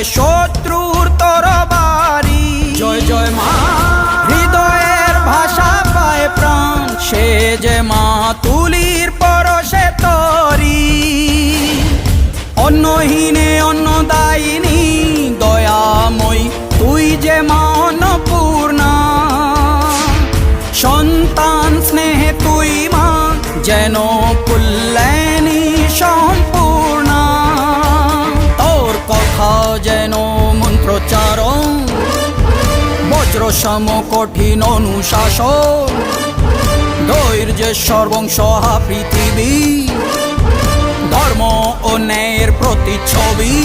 শত্রুর তরবারি। জয় জয় মা, হৃদয়ের ভাষা পায় প্রাণ, সে যে মা তুলির পরশে তরি। অন্নহীনে অন্নদায়িনী দয়াময়ী, তুই যে মা অন্নপূর্ণা। সন্তান স্নেহে তুই মা যেন কল্যাণী সম্পূর্ণা। তোর কথা যেন মন্ত্রোচ্চারণ, বজ্র সম কঠিন অনুশাসন। ধৈর্যের সর্বংসহা পৃথিবী, ধর্ম ও ন্যায়ের প্রতিচ্ছবি।